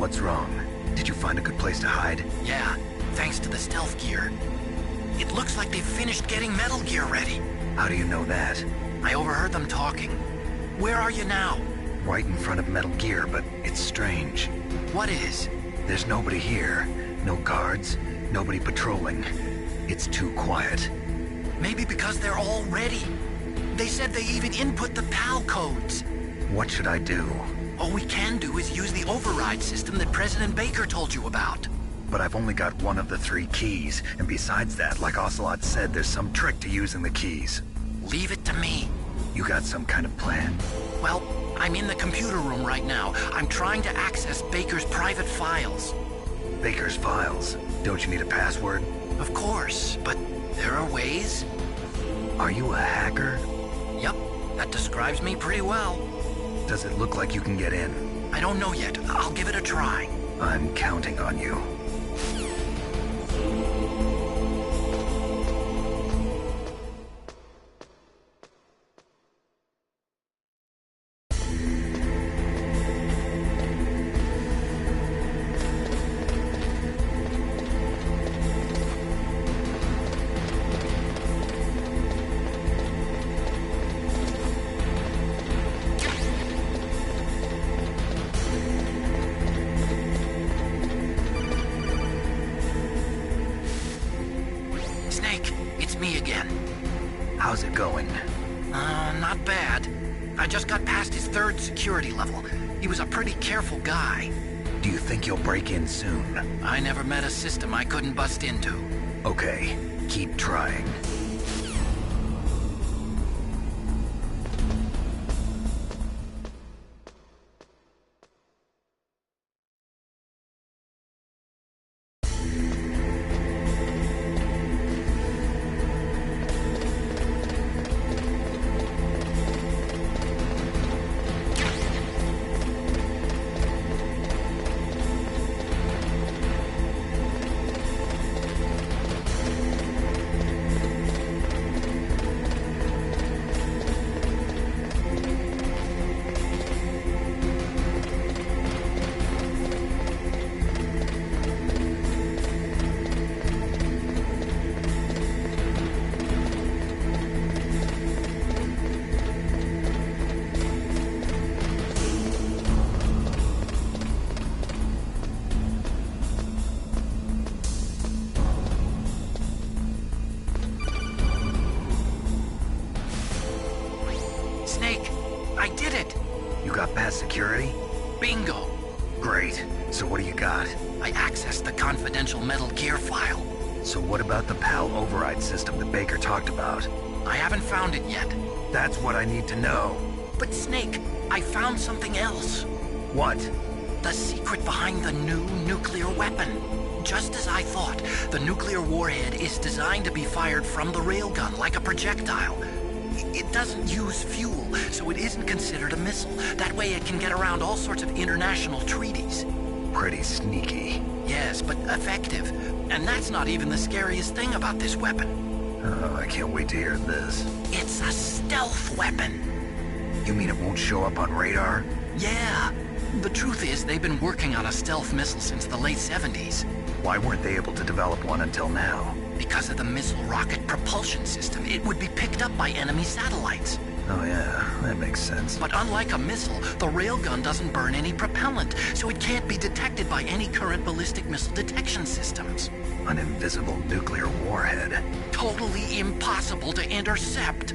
What's wrong? Did you find a good place to hide? Yeah, thanks to the stealth gear. It looks like they've finished getting Metal Gear ready. How do you know that? I overheard them talking. Where are you now? Right in front of Metal Gear, but it's strange. What is? There's nobody here. No guards, nobody patrolling. It's too quiet. Maybe because they're all ready. They said they even input the PAL codes. What should I do? All we can do is use the override system that President Baker told you about. But I've only got one of the 3 keys, and besides that, like Ocelot said, there's some trick to using the keys. Leave it to me. You got some kind of plan? Well, I'm in the computer room right now. I'm trying to access Baker's private files. Baker's files? Don't you need a password? Of course, but there are ways. Are you a hacker? Yup, that describes me pretty well. Does it look like you can get in? I don't know yet. I'll give it a try. I'm counting on you. Snake, it's me again. How's it going? Not bad. I just got past his 3rd security level. He was a pretty careful guy. Do you think you'll break in soon? I never met a system I couldn't bust into. Okay, keep trying. Snake, I did it! You got past security? Bingo! Great. So what do you got? I accessed the confidential Metal Gear file. So what about the PAL override system that Baker talked about? I haven't found it yet. That's what I need to know. But Snake, I found something else. What? The secret behind the new nuclear weapon. Just as I thought, the nuclear warhead is designed to be fired from the railgun like a projectile. It doesn't use fuel, so it isn't considered a missile. That way it can get around all sorts of international treaties. Pretty sneaky. Yes, but effective. And that's not even the scariest thing about this weapon. Oh, I can't wait to hear this. It's a stealth weapon. You mean it won't show up on radar? Yeah. The truth is, they've been working on a stealth missile since the late 70s. Why weren't they able to develop one until now? Because of the missile rocket propulsion system, it would be picked up by enemy satellites. Oh yeah, that makes sense. But unlike a missile, the railgun doesn't burn any propellant, so it can't be detected by any current ballistic missile detection systems. An invisible nuclear warhead. Totally impossible to intercept.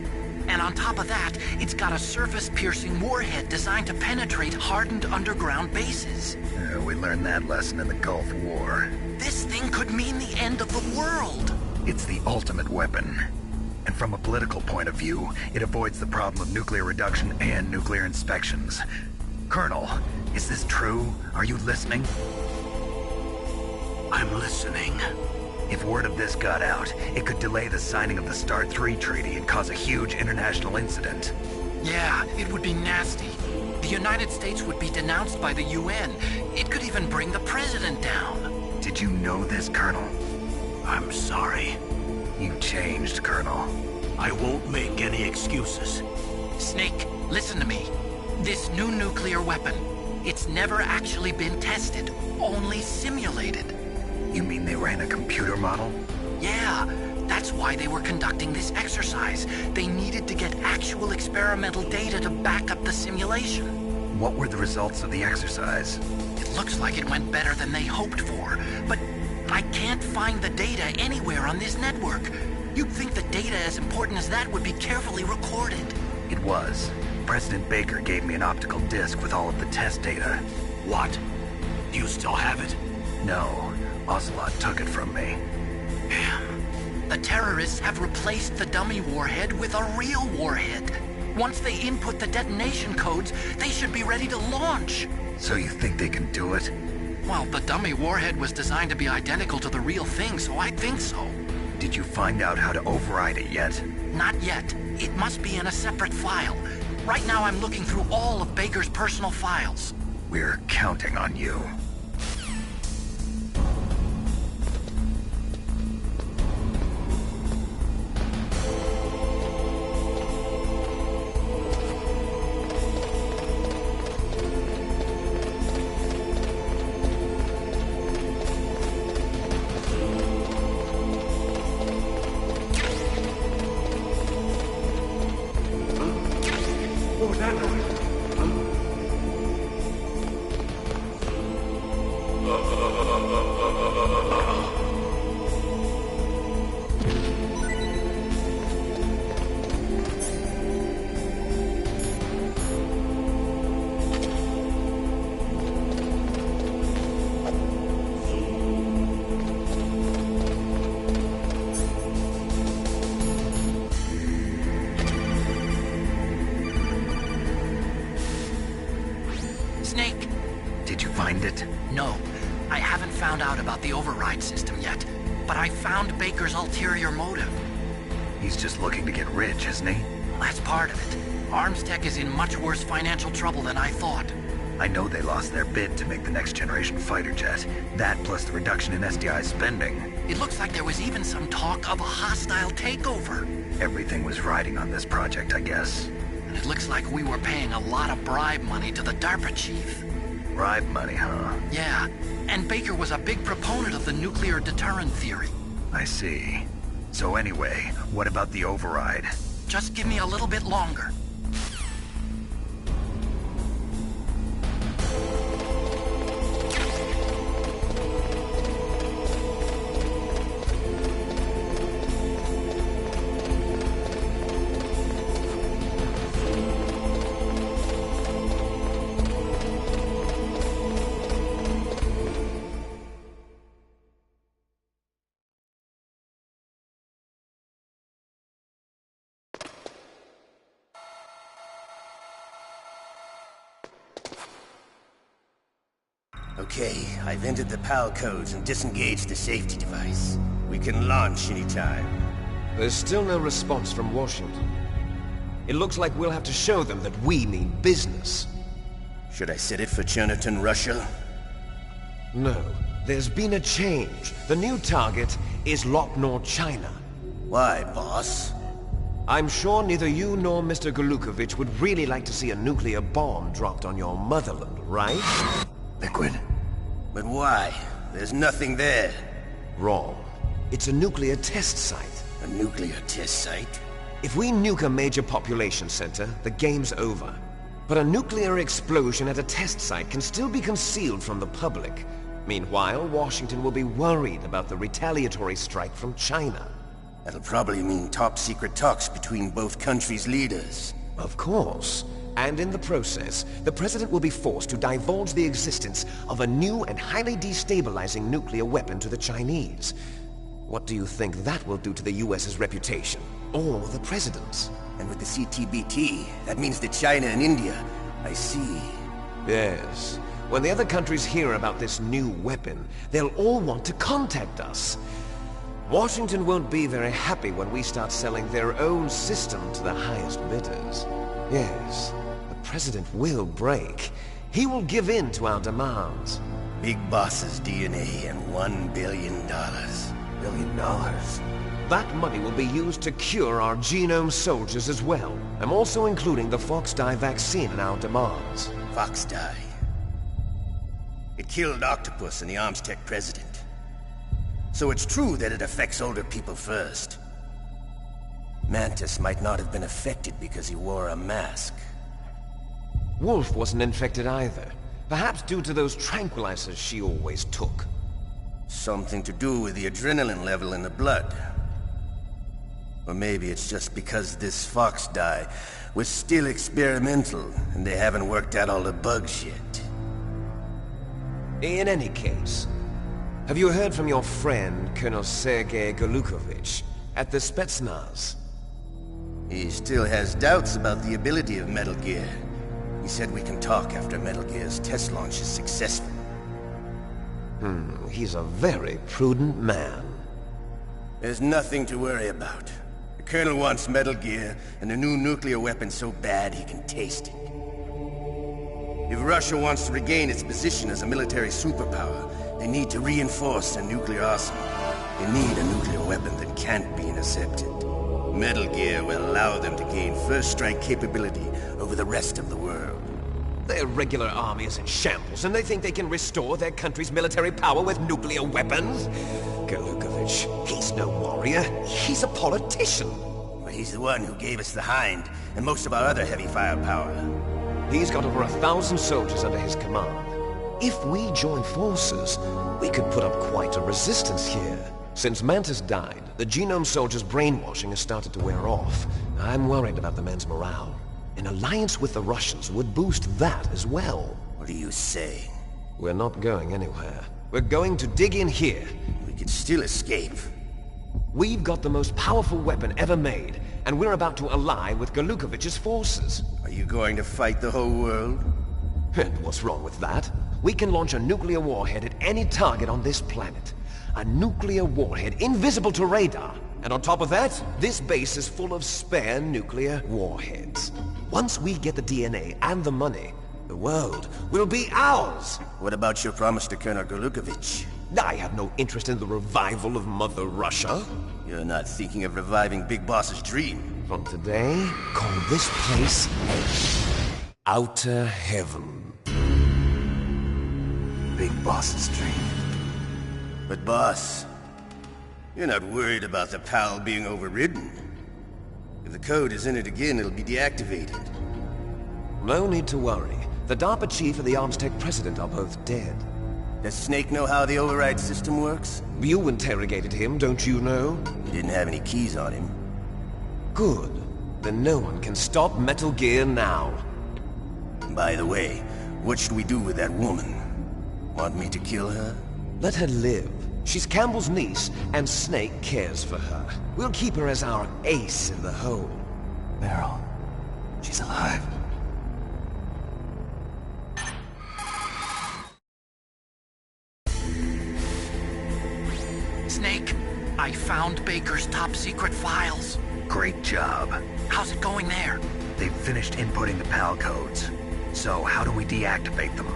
And on top of that, it's got a surface-piercing warhead designed to penetrate hardened underground bases. We learned that lesson in the Gulf War. This thing could mean the end of the world. It's the ultimate weapon. And from a political point of view, it avoids the problem of nuclear reduction and nuclear inspections. Colonel, is this true? Are you listening? I'm listening. If word of this got out, it could delay the signing of the START III treaty and cause a huge international incident. Yeah, it would be nasty. The United States would be denounced by the UN. It could even bring the president down. Did you know this, Colonel? I'm sorry. You changed, Colonel. I won't make any excuses. Snake, listen to me. This new nuclear weapon, It's never actually been tested, only simulated. You mean they ran a computer model? Yeah, that's why they were conducting this exercise. They needed to get actual experimental data to back up the simulation. What were the results of the exercise? It looks like it went better than they hoped for, but I can't find the data anywhere on this network. You'd think the data as important as that would be carefully recorded. It was. President Baker gave me an optical disc with all of the test data. What? Do you still have it? No, Ocelot took it from me. Damn. The terrorists have replaced the dummy warhead with a real warhead. Once they input the detonation codes, they should be ready to launch. So you think they can do it? Well, the dummy warhead was designed to be identical to the real thing, so I think so. Did you find out how to override it yet? Not yet. It must be in a separate file. Right now I'm looking through all of Baker's personal files. We're counting on you. What was that noise? Snake! Did you find it? No, I haven't found out about the override system yet, but I found Baker's ulterior motive. He's just looking to get rich, isn't he? That's part of it. Armstech is in much worse financial trouble than I thought. I know they lost their bid to make the next generation fighter jet. That plus the reduction in SDI spending. It looks like there was even some talk of a hostile takeover. Everything was riding on this project, I guess. And it looks like we were paying a lot of bribe money to the DARPA chief. Bribe money, huh? Yeah, and Baker was a big proponent of the nuclear deterrent theory. I see. So anyway, what about the override? Just give me a little bit longer. Okay, I've entered the PAL codes and disengaged the safety device. We can launch anytime. There's still no response from Washington. It looks like we'll have to show them that we mean business. Should I set it for Cherniton, Russia? No, there's been a change. The new target is Lopnor, China. Why, boss? I'm sure neither you nor Mr. Golukovich would really like to see a nuclear bomb dropped on your motherland, right? Liquid. But why? There's nothing there. Wrong. It's a nuclear test site. A nuclear test site? If we nuke a major population center, the game's over. But a nuclear explosion at a test site can still be concealed from the public. Meanwhile, Washington will be worried about the retaliatory strike from China. That'll probably mean top-secret talks between both countries' leaders. Of course. And in the process, the President will be forced to divulge the existence of a new and highly destabilizing nuclear weapon to the Chinese. What do you think that will do to the US's reputation? Or the President's? And with the CTBT, that means that China and India. I see. Yes. When the other countries hear about this new weapon, they'll all want to contact us. Washington won't be very happy when we start selling their own system to the highest bidders. Yes, the President will break. He will give in to our demands. Big Boss's DNA and $1 billion. $1 billion? That money will be used to cure our genome soldiers as well. I'm also including the Foxdie vaccine in our demands. Foxdie. It killed Octopus and the Armstech president. So it's true that it affects older people first. Mantis might not have been affected because he wore a mask. Wolf wasn't infected either. Perhaps due to those tranquilizers she always took. Something to do with the adrenaline level in the blood. Or maybe it's just because this Fox dye was still experimental and they haven't worked out all the bugs yet. In any case, have you heard from your friend, Colonel Sergei Golukovich, at the Spetsnaz? He still has doubts about the ability of Metal Gear. He said we can talk after Metal Gear's test launch is successful. He's a very prudent man. There's nothing to worry about. The Colonel wants Metal Gear and a new nuclear weapon so bad he can taste it. If Russia wants to regain its position as a military superpower, they need to reinforce their nuclear arsenal. They need a nuclear weapon that can't be intercepted. Metal Gear will allow them to gain first-strike capability over the rest of the world. Their regular army is in shambles, and they think they can restore their country's military power with nuclear weapons? Golukovich, he's no warrior. He's a politician. But he's the one who gave us the Hind and most of our other heavy firepower. He's got over 1,000 soldiers under his command. If we join forces, we could put up quite a resistance here. Since Mantis died, the Genome soldiers' brainwashing has started to wear off. I'm worried about the men's morale. An alliance with the Russians would boost that as well. What are you saying? We're not going anywhere. We're going to dig in here. We could still escape. We've got the most powerful weapon ever made, and we're about to ally with Golukovich's forces. Are you going to fight the whole world? And what's wrong with that? We can launch a nuclear warhead at any target on this planet. A nuclear warhead invisible to radar. And on top of that, this base is full of spare nuclear warheads. Once we get the DNA and the money, the world will be ours! What about your promise to Colonel Golukovich? I have no interest in the revival of Mother Russia. You're not thinking of reviving Big Boss's dream. From today, call this place Outer Heaven. Big Boss's dream. But boss, you're not worried about the PAL being overridden. If the code is in it again, it'll be deactivated. No need to worry. The DARPA chief and the Armstech president are both dead. Does Snake know how the override system works? You interrogated him, don't you know? He didn't have any keys on him. Good. Then no one can stop Metal Gear now. By the way, what should we do with that woman? Want me to kill her? Let her live. She's Campbell's niece, and Snake cares for her. We'll keep her as our ace in the hole. Meryl, she's alive. Snake, I found Baker's top-secret files. Great job. How's it going there? They've finished inputting the PAL codes. So how do we deactivate them?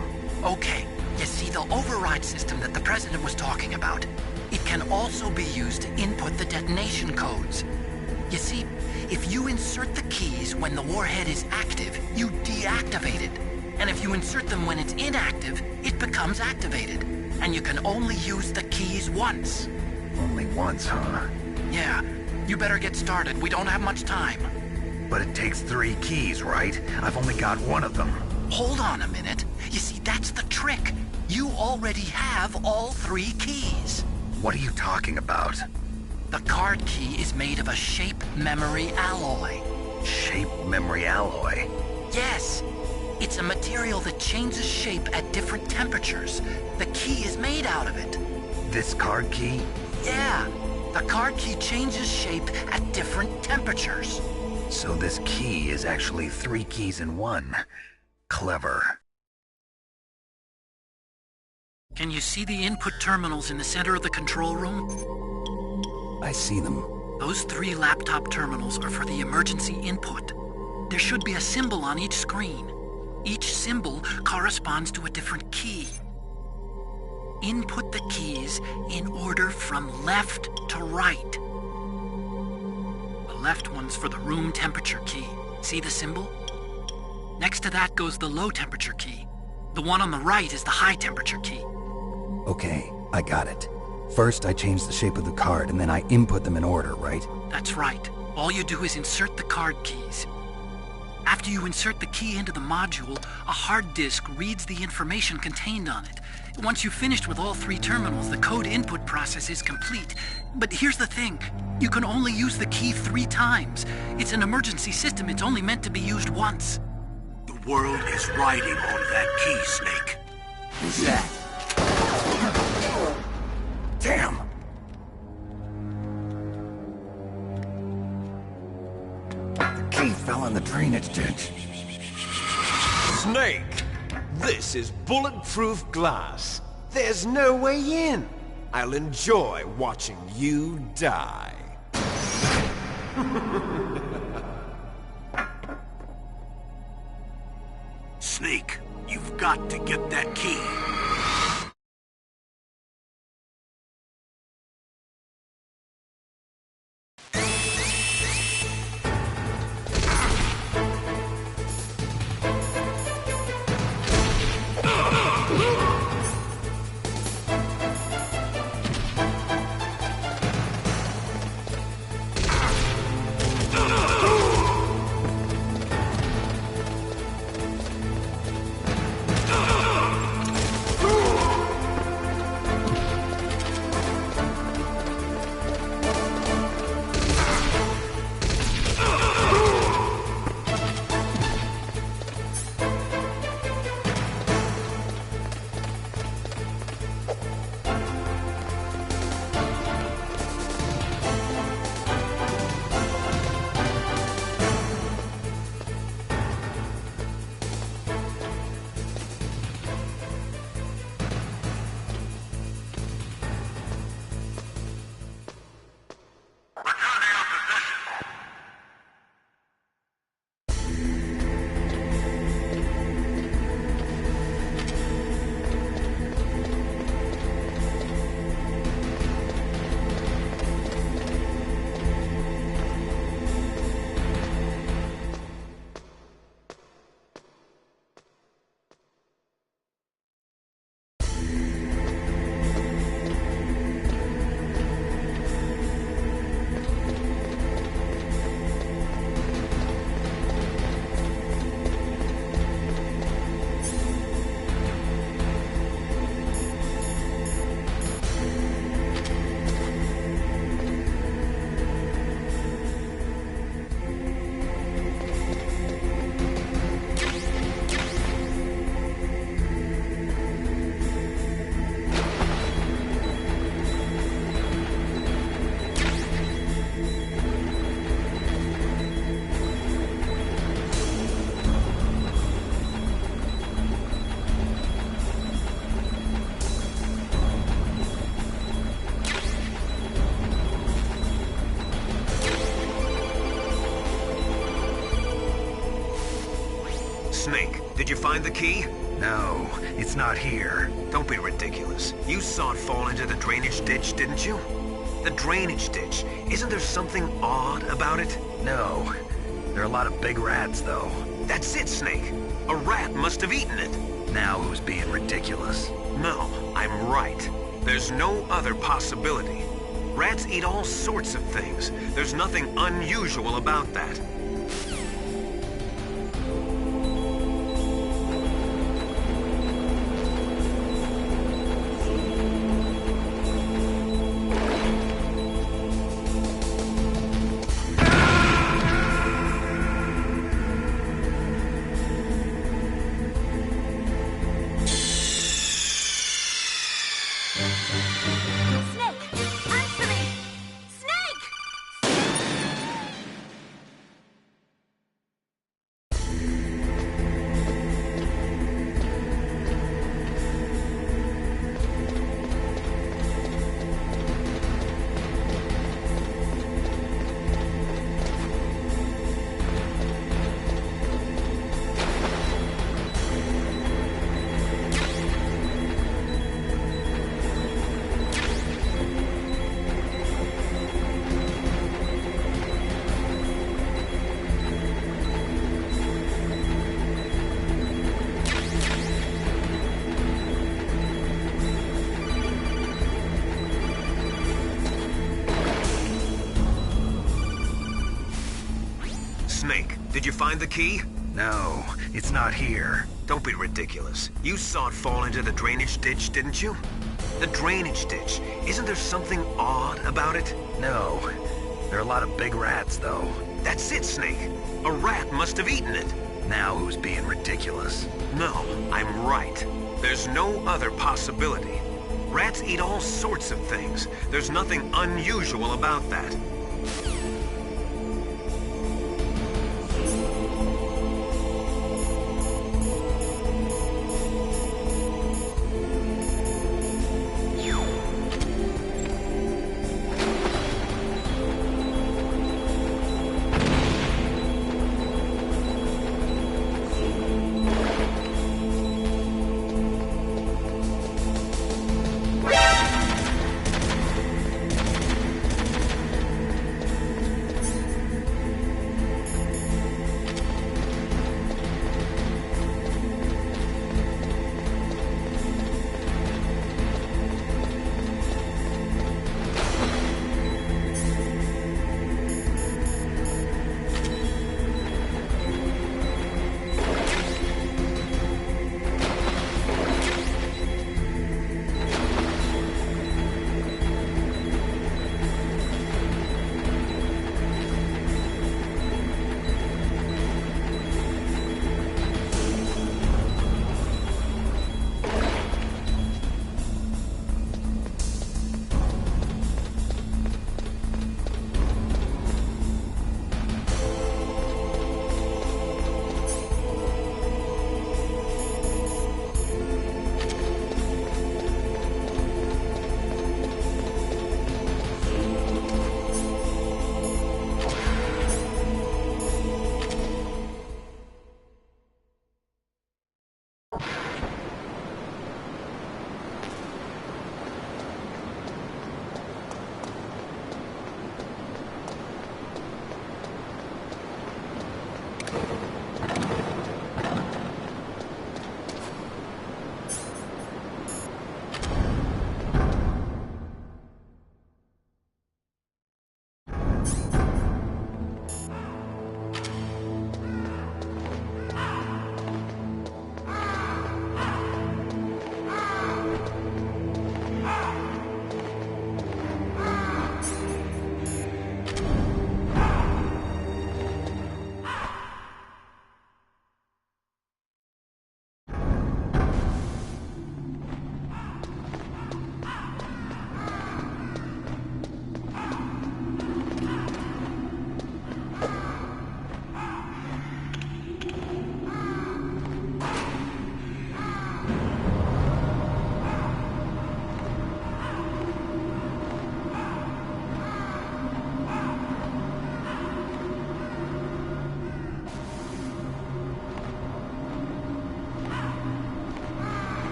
Okay, you see the override system that the President was talking about. It can also be used to input the detonation codes. You see, if you insert the keys when the warhead is active, you deactivate it. And if you insert them when it's inactive, it becomes activated. And you can only use the keys once. Only once, huh? Yeah, you better get started. We don't have much time. But it takes 3 keys, right? I've only got 1 of them. Hold on a minute. You see, that's the trick. You already have all 3 keys. What are you talking about? The card key is made of a shape memory alloy. Shape memory alloy? Yes. It's a material that changes shape at different temperatures. The key is made out of it. This card key? Yeah. The card key changes shape at different temperatures. So this key is actually 3 keys in 1. Clever. Can you see the input terminals in the center of the control room? I see them. Those 3 laptop terminals are for the emergency input. There should be a symbol on each screen. Each symbol corresponds to a different key. Input the keys in order from left to right. The left one's for the room temperature key. See the symbol? Next to that goes the low temperature key. The one on the right is the high-temperature key. Okay, I got it. First, I change the shape of the card, and then I input them in order, right? That's right. All you do is insert the card keys. After you insert the key into the module, a hard disk reads the information contained on it. Once you've finished with all 3 terminals, the code input process is complete. But here's the thing. You can only use the key 3 times. It's an emergency system. It's only meant to be used once. The world is riding on that key, Snake. Who's that? Damn! The key fell in the drainage ditch. Snake! This is bulletproof glass. There's no way in. I'll enjoy watching you die. Snake, you've got to get that key. Snake, did you find the key? No, it's not here. Don't be ridiculous. You saw it fall into the drainage ditch, didn't you? The drainage ditch. Isn't there something odd about it? No. There are a lot of big rats, though. That's it, Snake. A rat must have eaten it. Now who's being ridiculous? No, I'm right. There's no other possibility. Rats eat all sorts of things. There's nothing unusual about that. Snake! Answer me! Snake! Snake, did you find the key? No, it's not here. Don't be ridiculous. You saw it fall into the drainage ditch, didn't you? The drainage ditch. Isn't there something odd about it? No. There are a lot of big rats, though. That's it, Snake. A rat must have eaten it. Now who's being ridiculous? No, I'm right. There's no other possibility. Rats eat all sorts of things. There's nothing unusual about that.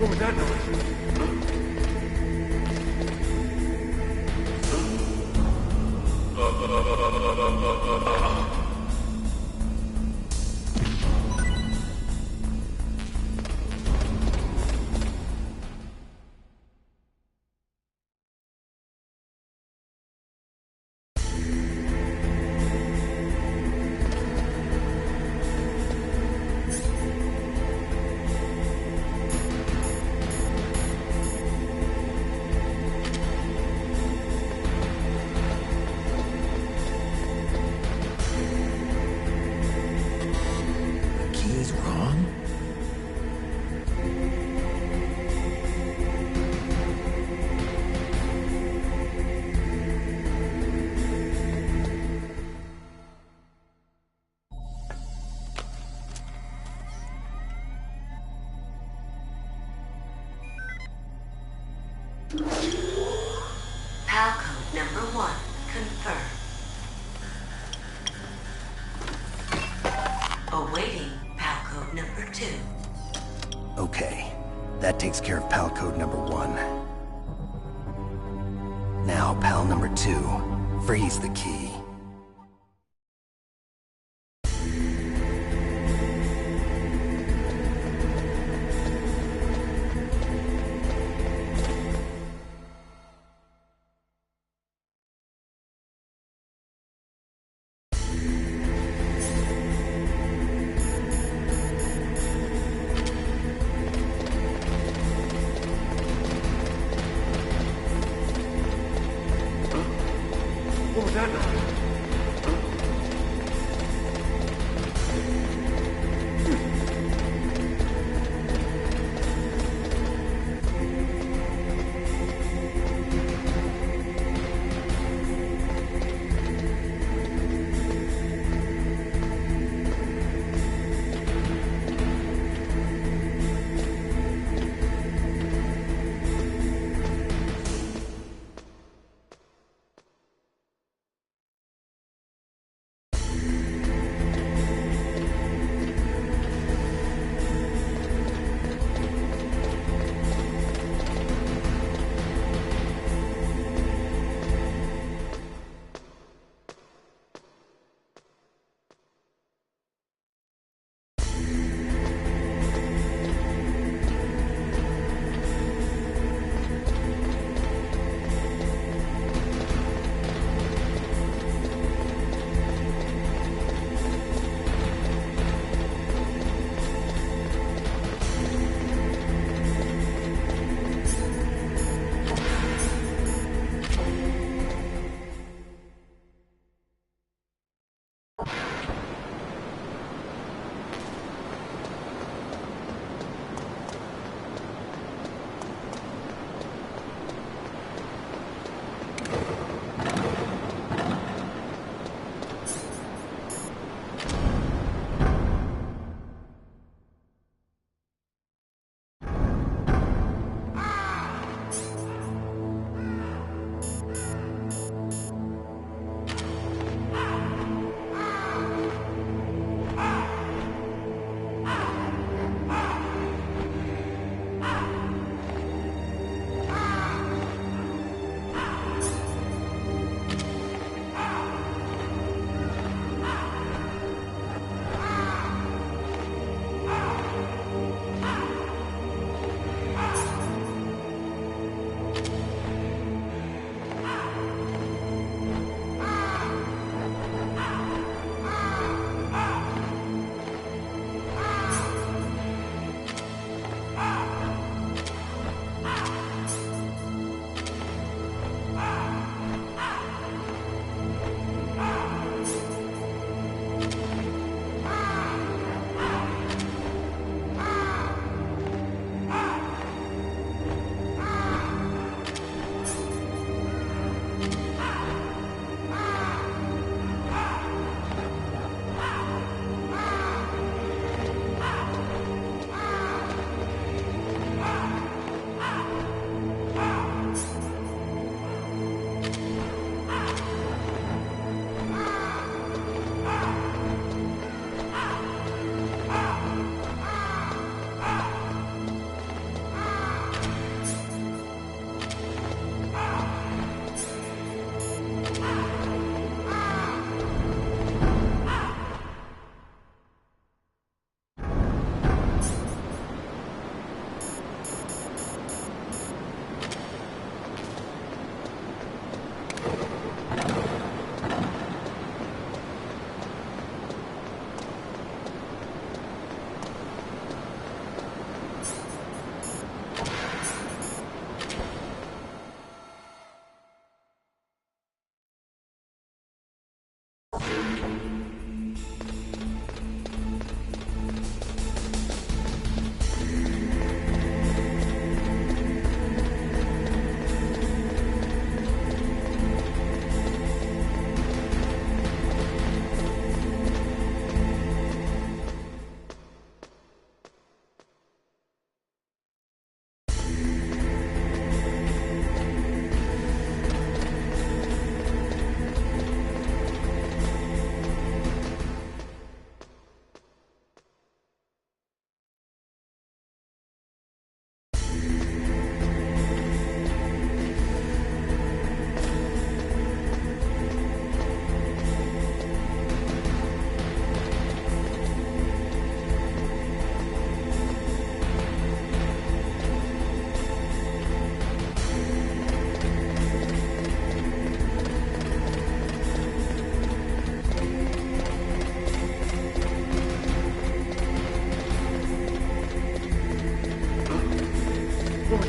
What was that noise? The key is wrong? PAL code number 1 confirmed. Awaiting PAL code number 2. Okay, that takes care of PAL code number 1. Now, PAL number 2, freeze the key. What was that noise?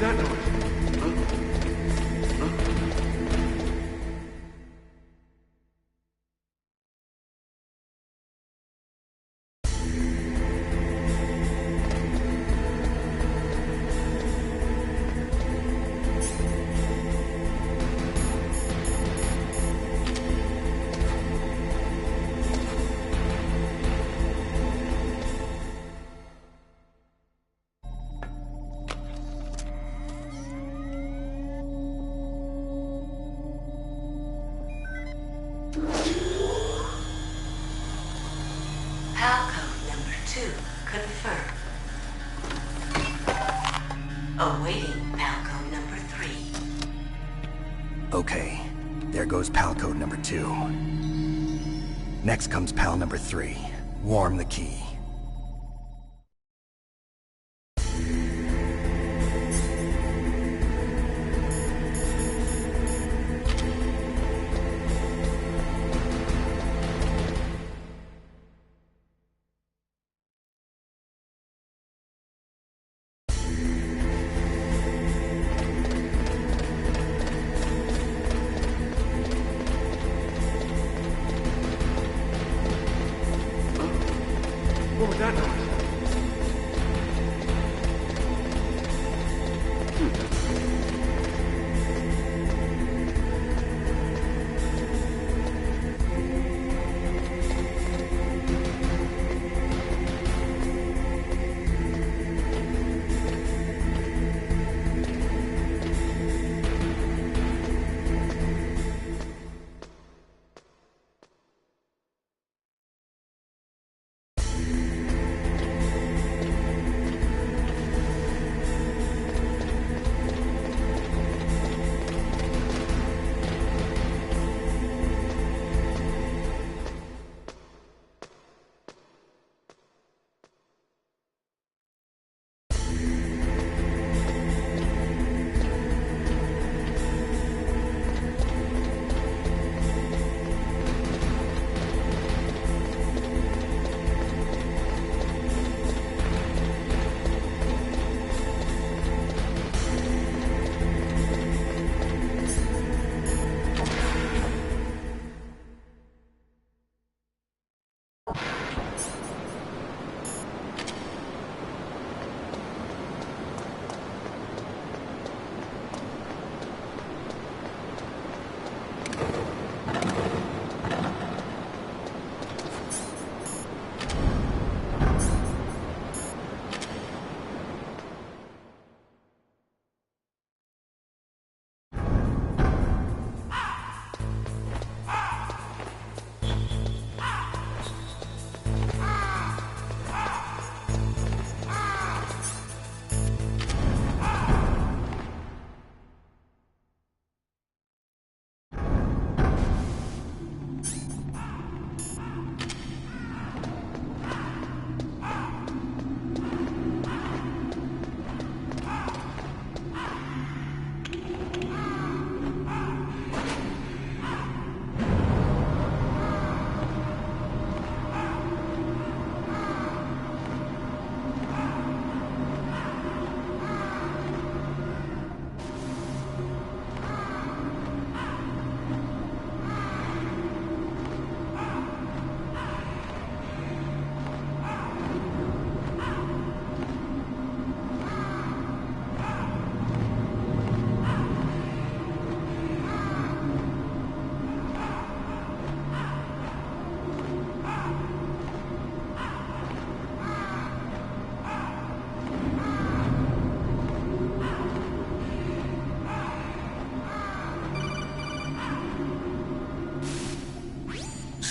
that noise? PAL code number 2 confirmed. Awaiting PAL code number 3. Okay, there goes PAL code number 2. Next comes PAL number 3. Warm the key. What was that noise?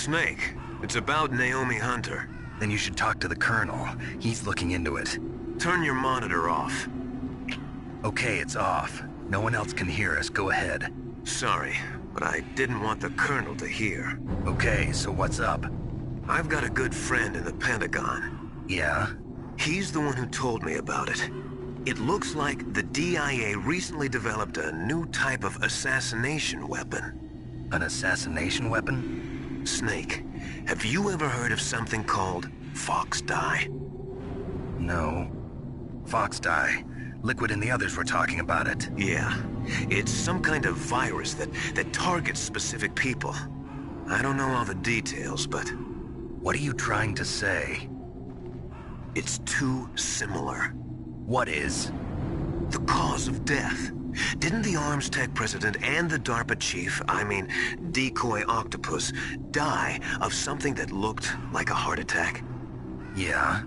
Snake, it's about Naomi Hunter. Then you should talk to the Colonel. He's looking into it. Turn your monitor off. Okay, it's off. No one else can hear us. Go ahead. Sorry, but I didn't want the Colonel to hear. Okay, so what's up? I've got a good friend in the Pentagon. Yeah? He's the one who told me about it. It looks like the DIA recently developed a new type of assassination weapon. An assassination weapon? Snake, have you ever heard of something called Fox Die? No. Fox Die. Liquid and the others were talking about it. Yeah. It's some kind of virus that targets specific people. I don't know all the details, but What are you trying to say? it's too similar. What is? The cause of death. Didn't the Arms Tech president and the DARPA chief, Decoy Octopus, die of something that looked like a heart attack? Yeah?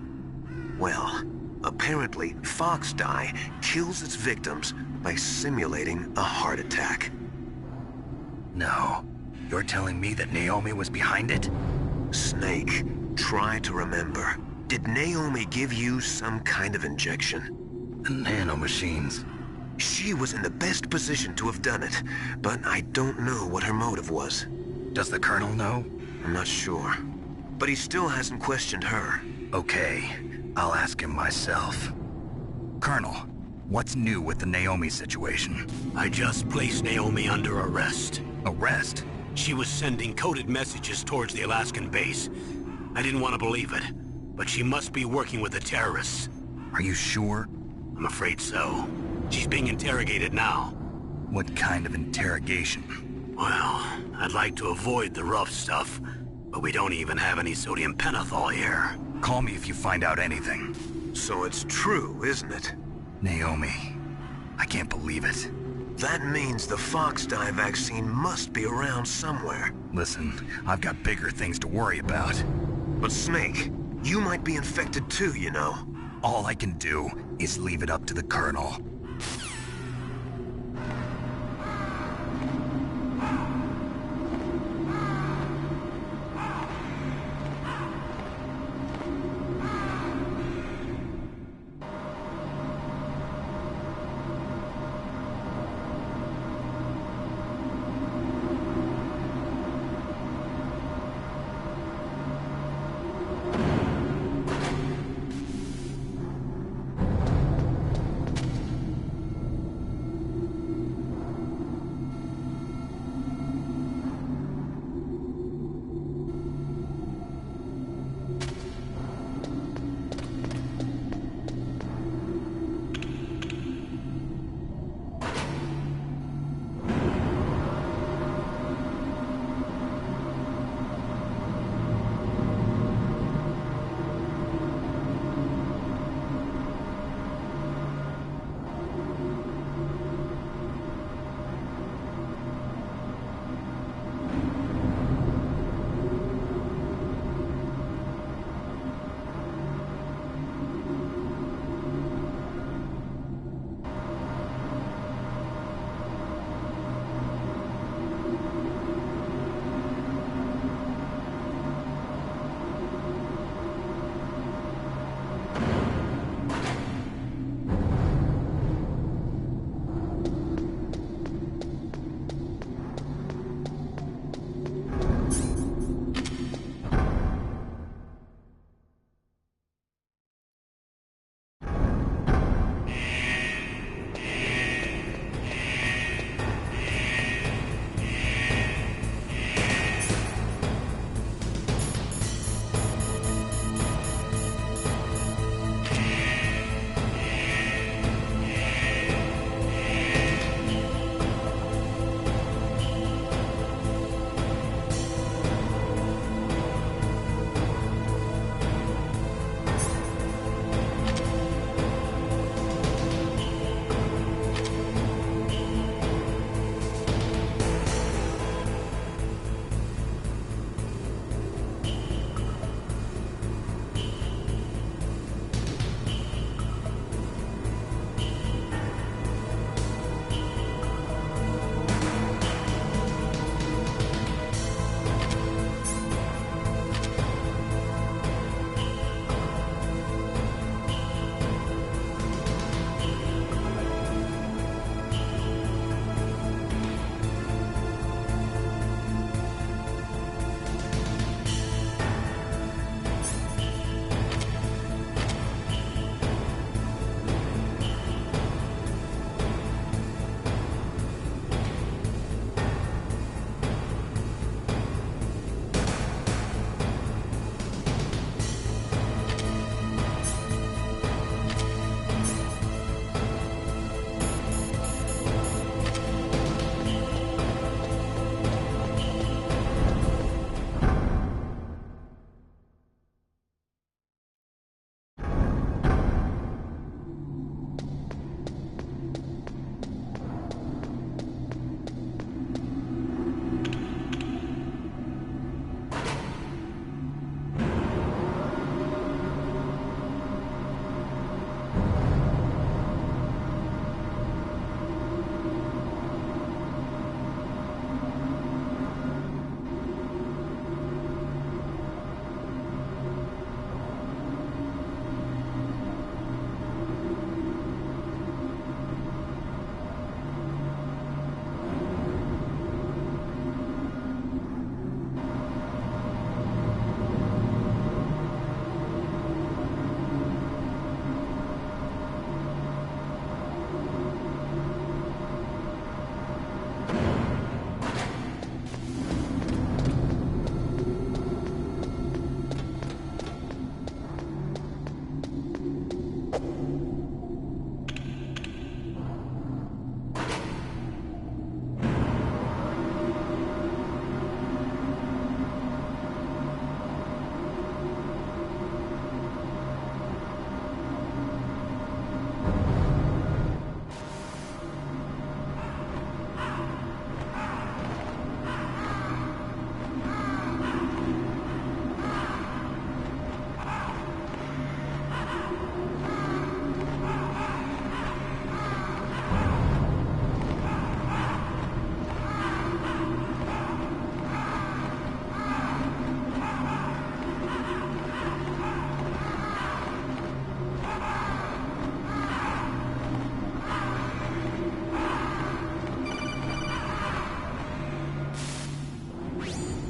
Well, apparently Fox Die kills its victims by simulating a heart attack. No. You're telling me that Naomi was behind it? Snake, try to remember. Did Naomi give you some kind of injection? The nanomachines. She was in the best position to have done it, but I don't know what her motive was. Does the Colonel know? I'm not sure. But he still hasn't questioned her. Okay, I'll ask him myself. Colonel, what's new with the Naomi situation? I just placed Naomi under arrest. Arrest? She was sending coded messages towards the Alaskan base. I didn't want to believe it, but she must be working with the terrorists. Are you sure? I'm afraid so. She's being interrogated now. What kind of interrogation? Well, I'd like to avoid the rough stuff, but we don't even have any sodium pentothal here. Call me if you find out anything. So it's true, isn't it? Naomi, I can't believe it. That means the Fox Die vaccine must be around somewhere. Listen, I've got bigger things to worry about. But Snake, you might be infected too, you know. All I can do is leave it up to the Colonel.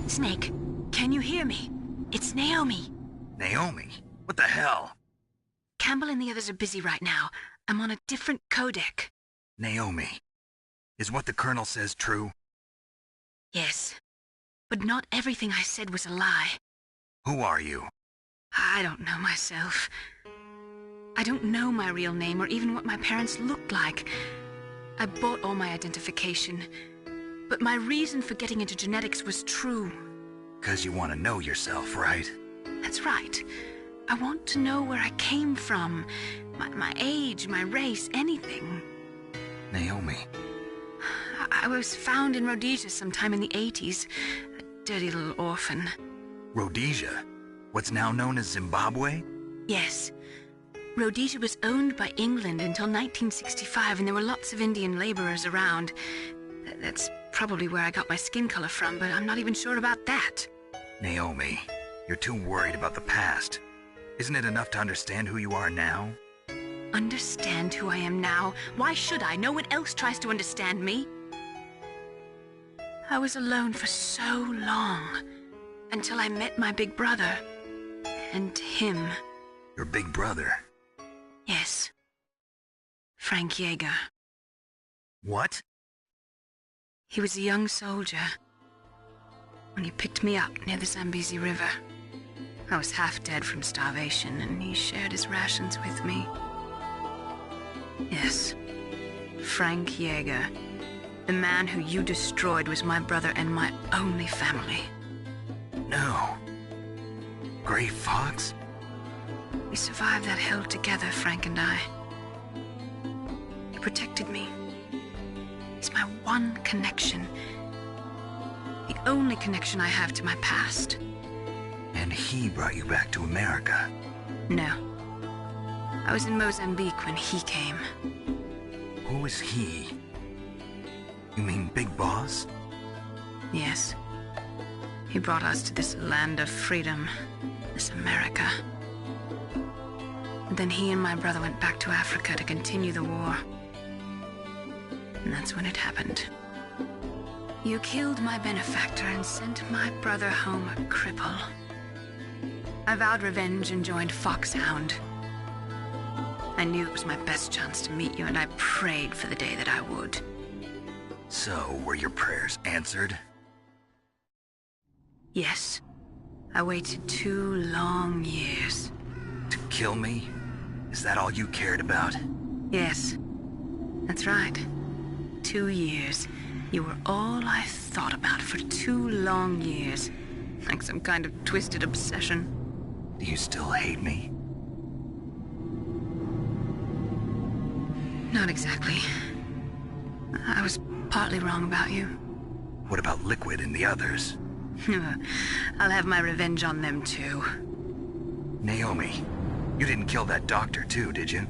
Snake, can you hear me? It's Naomi. Naomi? What the hell? Campbell and the others are busy right now. I'm on a different codec. Naomi, is what the Colonel says true? Yes, but not everything I said was a lie. Who are you? I don't know myself. I don't know my real name or even what my parents looked like. I bought all my identification, but my reason for getting into genetics was true. 'Cause you want to know yourself, right? That's right. I want to know where I came from, my age, my race, anything. Naomi. I was found in Rhodesia sometime in the 80s, a dirty little orphan. Rhodesia? What's now known as Zimbabwe? Yes. Rhodesia was owned by England until 1965, and there were lots of Indian laborers around. That's probably where I got my skin color from, but I'm not even sure about that. Naomi, you're too worried about the past. Isn't it enough to understand who you are now? Understand who I am now? Why should I? No one else tries to understand me. I was alone for so long, until I met my big brother. And him. Your big brother? Yes. Frank Yeager. What? He was a young soldier when he picked me up near the Zambezi River. I was half dead from starvation, and he shared his rations with me. Yes, Frank Yeager. The man who you destroyed was my brother and my only family. No. Gray Fox? We survived that hell together, Frank and I. He protected me. He's my one connection. The only connection I have to my past. And he brought you back to America? No. I was in Mozambique when he came. Who is he? You mean Big Boss? Yes. He brought us to this land of freedom, this America. And then he and my brother went back to Africa to continue the war. And that's when it happened. You killed my benefactor and sent my brother home a cripple. I vowed revenge and joined Foxhound. I knew it was my best chance to meet you, and I prayed for the day that I would. So, were your prayers answered? Yes. I waited 2 long years. To kill me? Is that all you cared about? Yes. That's right. 2 years. You were all I thought about for 2 long years. Like some kind of twisted obsession. Do you still hate me? Not exactly. I was partly wrong about you. What about Liquid and the others? I'll have my revenge on them too. Naomi, you didn't kill that doctor too, did you?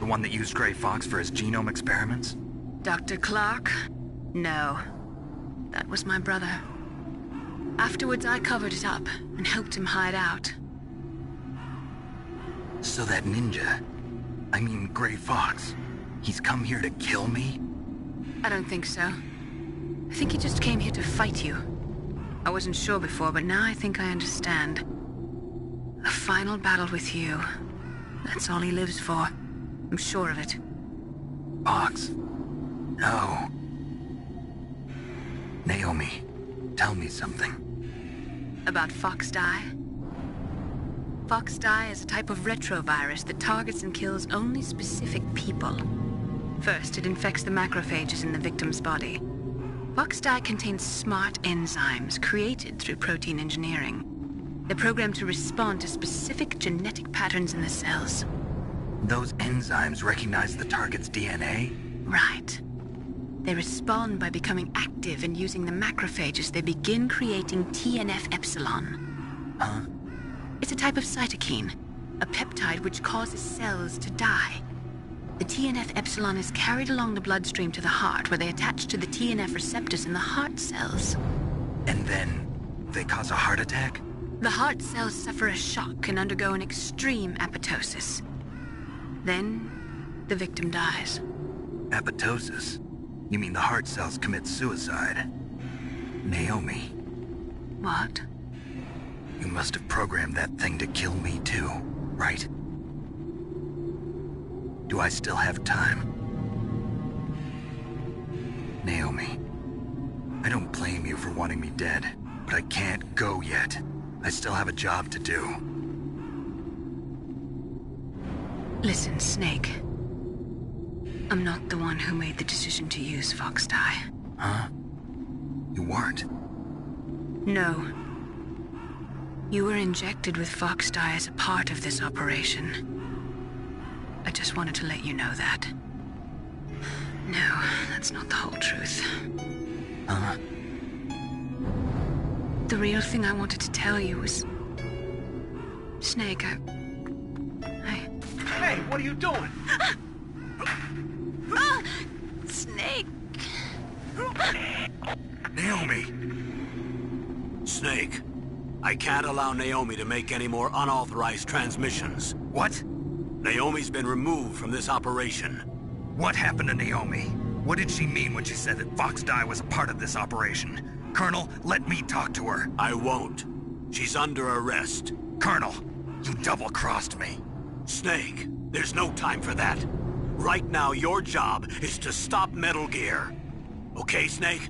The one that used Gray Fox for his genome experiments? Dr. Clark? No. That was my brother. Afterwards, I covered it up and helped him hide out. So that ninja, I mean Gray Fox, he's come here to kill me? I don't think so. I think he just came here to fight you. I wasn't sure before, but now I think I understand. A final battle with you. That's all he lives for. I'm sure of it. Fox? No. Naomi, tell me something. About FoxDie? FoxDie is a type of retrovirus that targets and kills only specific people. First, it infects the macrophages in the victim's body. FoxDie contains smart enzymes created through protein engineering. They're programmed to respond to specific genetic patterns in the cells. Those enzymes recognize the target's DNA? Right. They respond by becoming active and using the macrophages. They begin creating TNF-epsilon. Huh? It's a type of cytokine, a peptide which causes cells to die. The TNF-epsilon is carried along the bloodstream to the heart, where they attach to the TNF receptors in the heart cells. And then they cause a heart attack? The heart cells suffer a shock and undergo an extreme apoptosis. Then, the victim dies. Apoptosis? You mean the heart cells commit suicide? Naomi, What? You must have programmed that thing to kill me too, right? Do I still have time? Naomi, I don't blame you for wanting me dead, but I can't go yet. I still have a job to do. Listen, Snake. I'm not the one who made the decision to use Fox Dye. Huh? You weren't? No. You were injected with Fox Dye as a part of this operation. I just wanted to let you know that. No, that's not the whole truth. Huh? The real thing I wanted to tell you was... Snake, I... Hey, what are you doing? Snake! Naomi! Snake, I can't allow Naomi to make any more unauthorized transmissions. What? Naomi's been removed from this operation. What happened to Naomi? What did she mean when she said that Fox Dye was a part of this operation? Colonel, let me talk to her. I won't. She's under arrest. Colonel, you double-crossed me. Snake, there's no time for that. Right now, your job is to stop Metal Gear. Okay, Snake?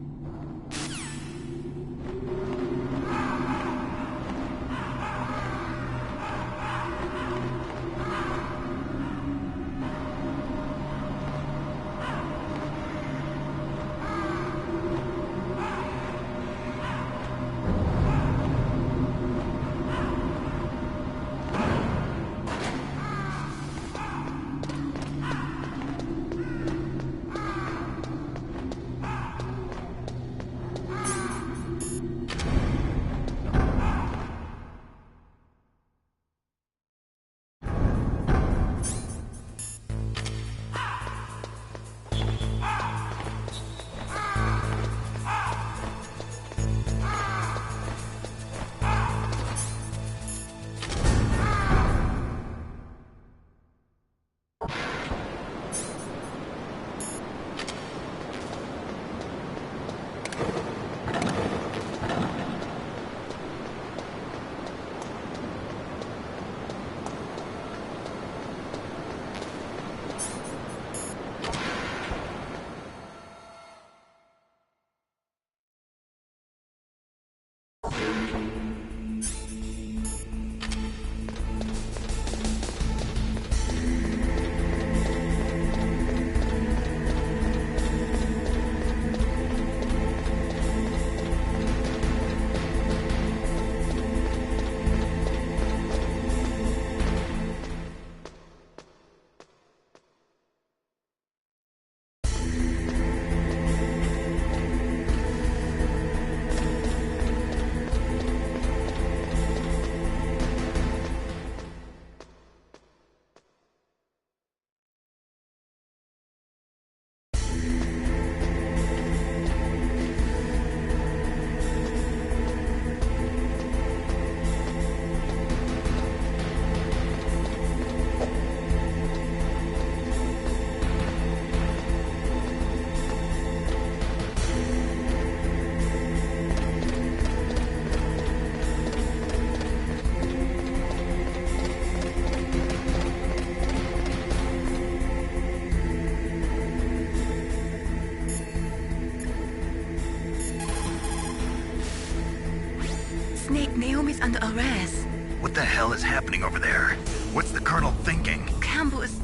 Snake, Naomi's under arrest. What the hell is happening over there? What's the Colonel thinking? Campbell is...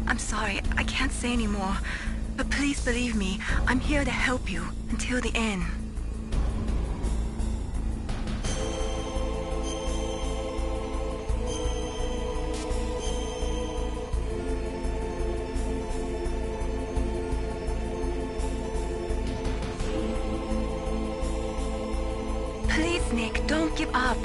I'm sorry, I can't say anymore. But please believe me, I'm here to help you until the end. Please, Nick, don't give up.